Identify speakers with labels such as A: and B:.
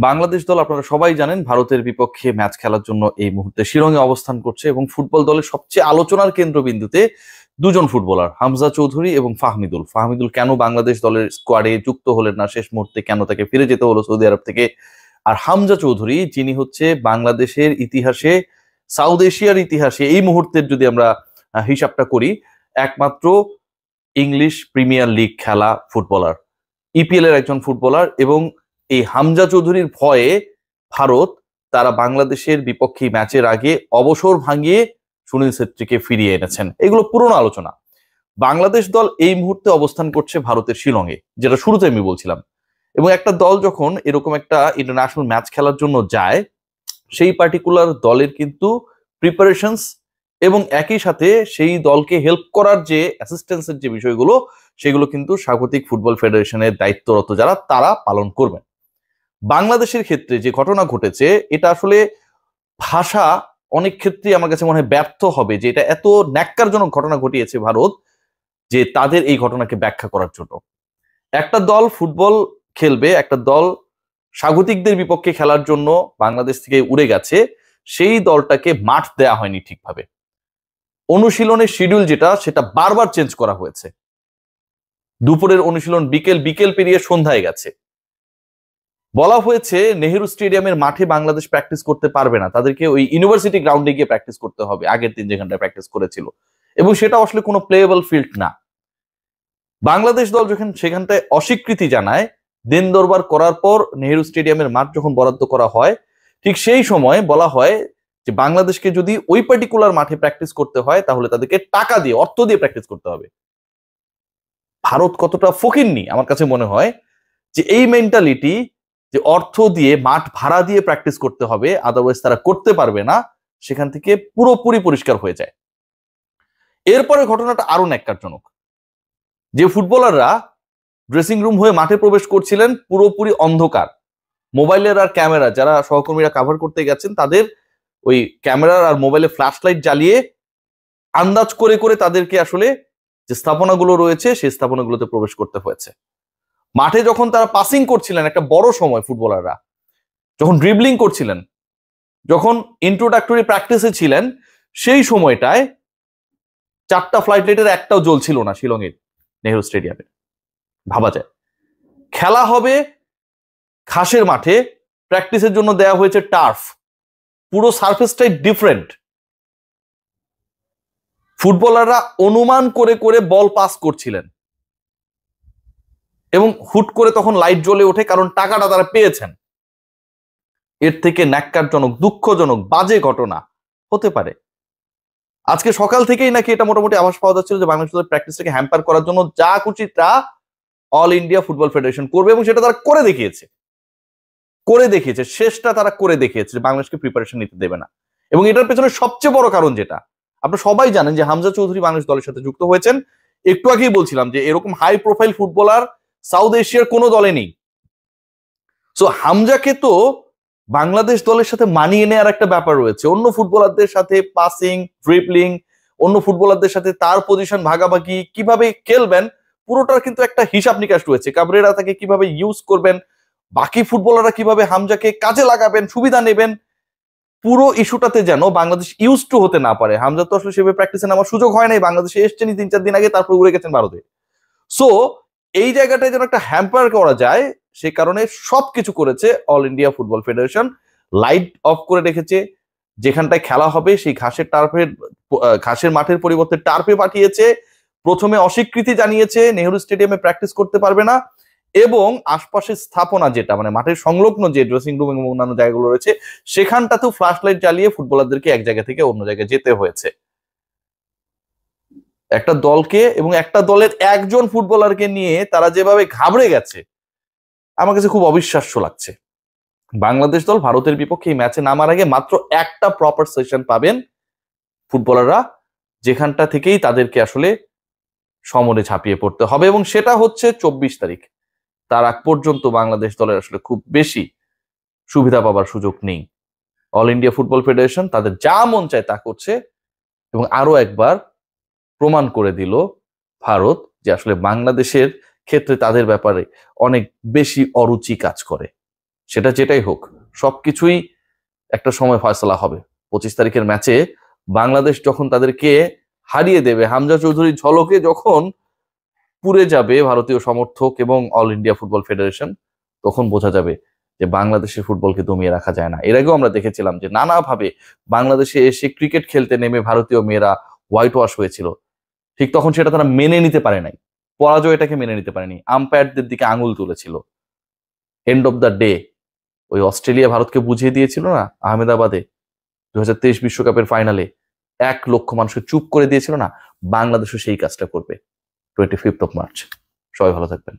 A: বাংলাদেশ দল আপনারা সবাই জানেন ভারতের বিপক্ষে ম্যাচ খেলার জন্য এই মুহূর্তে শিলংয়ে অবস্থান করছে এবং ফুটবল দলের সবচেয়ে আলোচনার কেন্দ্রবিন্দুতে দুজন ফুটবলার হামজা চৌধুরী এবং ফাহমিদুল। ফাহমিদুল কেন বাংলাদেশ দলের স্কোয়াডে যুক্ত হলেন না, শেষ মুহূর্তে কেন তাকে ফিরে যেতে হলো সৌদি আরব থেকে। আর হামজা চৌধুরী যিনি হচ্ছে বাংলাদেশের ইতিহাসে, সাউথ এশিয়ার ইতিহাসে এই মুহূর্তের যদি আমরা হিসাবটা করি, একমাত্র ইংলিশ প্রিমিয়ার লিগ খেলা ফুটবলার, ইপিএল এর একজন ফুটবলার। এবং এই হামজা চৌধুরীর ভয়ে ভারত তারা বাংলাদেশের বিপক্ষে ম্যাচের আগে অবসর ভাঙিয়ে সুনীল ছেত্রীকে ফিরিয়ে এনেছেন। এগুলো পুরনো আলোচনা। বাংলাদেশ দল এই মুহূর্তে অবস্থান করছে ভারতের শিলংয়ে, যেটা শুরুতে আমি বলছিলাম। এবং একটা দল যখন এরকম একটা ইন্টারন্যাশনাল ম্যাচ খেলার জন্য যায়, সেই পার্টিকুলার দলের কিন্তু প্রিপারেশনস এবং একই সাথে সেই দলকে হেল্প করার যে অ্যাসিস্ট্যান্সের যে বিষয়গুলো, সেগুলো কিন্তু স্বাগতিক ফুটবল ফেডারেশনের দায়িত্বরত যারা তারা পালন করবেন। বাংলাদেশের ক্ষেত্রে যে ঘটনা ঘটেছে, এটা আসলে ভাষা অনেক ক্ষেত্রে আমার কাছে মনে হয় ব্যর্থ হবে যে এটা এত ন্যাক্কারজনক ঘটনা ঘটিয়েছে ভারত, যে তাদের এই ঘটনাকে ব্যাখ্যা করার জন্য। একটা দল ফুটবল খেলবে, একটা দল স্বাগতিকদের বিপক্ষে খেলার জন্য বাংলাদেশ থেকে উড়ে গেছে, সেই দলটাকে মাঠ দেয়া হয়নি ঠিকভাবে। অনুশীলনের শিডিউল যেটা, সেটা বারবার চেঞ্জ করা হয়েছে। দুপুরের অনুশীলন বিকেল, বিকেল পেরিয়ে সন্ধ্যায় গেছে। বলা হয়েছে নেহেরু স্টেডিয়ামের মাঠে বাংলাদেশ প্র্যাকটিস করতে পারবে না, তাদেরকে ওই ইউনিভার্সিটি গ্রাউন্ডে গিয়ে প্র্যাকটিস করতে হবে আগের দিন যেখানটায় প্র্যাকটিস করেছিল। এবং সেটা আসলে কোনো প্লেয়েবল ফিল্ড না। বাংলাদেশ দল যখন সেখানটায় অস্বীকৃতি জানায়, দিন দরবার করার পর নেহেরু স্টেডিয়ামের মাঠ যখন বরাদ্দ করা হয়, ঠিক সেই সময় বলা হয় যে বাংলাদেশকে যদি ওই পার্টিকুলার মাঠে প্র্যাকটিস করতে হয় তাহলে তাদেরকে টাকা দিয়ে, অর্থ দিয়ে প্র্যাকটিস করতে হবে। ভারত কতটা ফকিন্নি আমার কাছে মনে হয় যে এই মেন্টালিটি, যে অর্থ দিয়ে মাঠ ভাড়া দিয়ে প্র্যাকটিস করতে হবে, আদারওয়াইজ তারা করতে পারবে না, সেখান থেকে পুরোপুরি পরিষ্কার হয়ে যায়। এরপরে ঘটনাটা আরো ন্যাক্কারজনক। যে ফুটবলাররা ড্রেসিং রুম হয়ে মাঠে প্রবেশ করছিলেন, পুরোপুরি অন্ধকার, মোবাইলের আর ক্যামেরা, যারা সহকর্মীরা কাভার করতে গেছেন তাদের ওই ক্যামেরার আর মোবাইলে ফ্ল্যাশ লাইট জ্বালিয়ে আন্দাজ করে করে তাদেরকে আসলে যে স্থাপনাগুলো রয়েছে সেই স্থাপনাগুলোতে প্রবেশ করতে হয়েছে। মাঠে যখন তারা পাসিং করছিলেন, একটা বড় সময় ফুটবলাররা যখন ড্রিবলিং করছিলেন, যখন ইন্ট্রোডাক্টরি প্র্যাকটিসে ছিলেন, সেই সময়টায় 4টা ফ্লাইট লাইটের একটাও জ্বলছিল না শিলংয়ের নেহেরু স্টেডিয়ামে। ভাবা যায়, খেলা হবে ঘাসের মাঠে, প্র্যাকটিসের জন্য দেয়া হয়েছে টার্ফ, পুরো সারফেসটাই ডিফারেন্ট। ফুটবলাররা অনুমান করে করে বল পাস করছিলেন এবং হুট করে তখন লাইট জ্বলে ওঠে, কারণ টাকাটা তারা পেয়েছেন। এর থেকে ন্যাক্কারজনক, দুঃখজনক, বাজে ঘটনা হতে পারে? আজকে সকাল থেকেই নাকি এটা মোটামুটি আভাস পাওয়া যাচ্ছিল যে বাংলাদেশের প্র্যাকটিসটাকে হ্যাম্পার করার জন্য যা খুশি তা অল ইন্ডিয়া ফুটবল ফেডারেশন করবে, এবং সেটা তারা করে দেখিয়েছে। শেষটা তারা করে দেখিয়েছে, বাংলাদেশকে প্রিপারেশন নিতে দেবে না। এবং এটার পেছনে সবচেয়ে বড় কারণ যেটা আপনারা সবাই জানেন, যে হামজা চৌধুরী বাংলাদেশ দলের সাথে যুক্ত হয়েছেন। একটু আগেই বলছিলাম যে এরকম হাই প্রোফাইল ফুটবলার সাউথ এশিয়ার কোনো দলে নেই। সো হামজাকে তো বাংলাদেশ দলের সাথে মানিয়ে নেওয়ার একটা ব্যাপার রয়েছে, অন্য ফুটবলারদের সাথে পাসিং, ড্রিবলিং, অন্য ফুটবলারদের সাথে তার পজিশন ভাগাভাগি, কিভাবে খেলবেন, পুরোটার কিন্তু একটা হিসাব নিকাশ রয়েছে। কাবরেরা তাকে কিভাবে ইউজ করবেন, বাকি ফুটবলাররা কিভাবে হামজাকে কাজে লাগাবেন, সুবিধা নেবেন, পুরো ইস্যুটাতে যেন বাংলাদেশ ইউজ টু হতে না পারে। হামজা তো আসলে সেভাবে প্র্যাকটিসে নামার সুযোগ হয় নাই, বাংলাদেশে এসছেন 3-4 দিন আগে, তারপর উড়ে গেছেন ভারতে। সো এই জায়গাটায় যেন একটা হ্যাম্পার করা যায়, সে কারণে সবকিছু করেছে all India football federation. Light off করে রেখেছে, যেখানটায় খেলা হবে সেই ঘাসের মাঠের পরিবর্তে টার্ফে পাঠিয়েছে। প্রথমে অস্বীকৃতি জানিয়েছে, নেহেরু স্টেডিয়ামে প্র্যাকটিস করতে পারবে না, এবং আশপাশের স্থাপনা যেটা মানে মাঠের সংলগ্ন যে ড্রেসিং রুম এবং অন্যান্য জায়গাগুলো রয়েছে, সেখানটাতেও ফ্ল্যাশ লাইট জ্বালিয়ে ফুটবলারদেরকে এক জায়গা থেকে অন্য জায়গায় যেতে হয়েছে। একটা দলকে এবং একটা দলের একজন ফুটবলারকে নিয়ে তারা যেভাবে ঘাবড়ে গেছে, আমার কাছে খুব অবিশ্বাস্য লাগছে। বাংলাদেশ দল ভারতের বিপক্ষে এই ম্যাচে নামার আগে মাত্র একটা প্রপার সেশন পাবেন ফুটবলাররা, যেখানটা থেকেই তাদেরকে আসলে সমরে ঝাঁপিয়ে পড়তে হবে, এবং সেটা হচ্ছে 24 তারিখ। তার আগ পর্যন্ত বাংলাদেশ দলের আসলে খুব বেশি সুবিধা পাবার সুযোগ নেই। অল ইন্ডিয়া ফুটবল ফেডারেশন তাদের যা মন চায় তা করছে, এবং আরো একবার প্রমাণ করে দিল ভারত যে আসলে বাংলাদেশের ক্ষেত্রে তাদের ব্যাপারে অনেক বেশি অরুচি কাজ করে। সেটা যেটাই হোক, সবকিছুই একটা সময় ফয়সালা হবে। 25 তারিখের ম্যাচে বাংলাদেশ যখন তাদেরকে হারিয়ে দেবে, হামজা চৌধুরীর ঝলকে যখন পুড়ে যাবে ভারতীয় সমর্থক এবং অল ইন্ডিয়া ফুটবল ফেডারেশন, তখন বোঝা যাবে যে বাংলাদেশের ফুটবলকে দমিয়ে রাখা যায় না। এর আগেও আমরা দেখেছিলাম যে নানাভাবে বাংলাদেশে এসে ক্রিকেট খেলতে নেমে ভারতীয় মেয়েরা হোয়াইট ওয়াশ হয়েছিল, ঠিক তখন সেটা তারা মেনে নিতে পারে নাই, পরাজয়টাকে মেনে নিতে পারেনি, আম্পায়ারদের দিকে আঙুল তুলেছিল। এন্ড অফ দ্য ডে ওই অস্ট্রেলিয়া ভারতকে বুঝিয়ে দিয়েছিল না আহমেদাবাদে 2023 বিশ্বকাপের ফাইনালে, 1 লক্ষ মানুষকে চুপ করে দিয়েছিল না, বাংলাদেশও সেই কাজটা করবে 25 মার্চ। সবাই ভালো থাকবেন।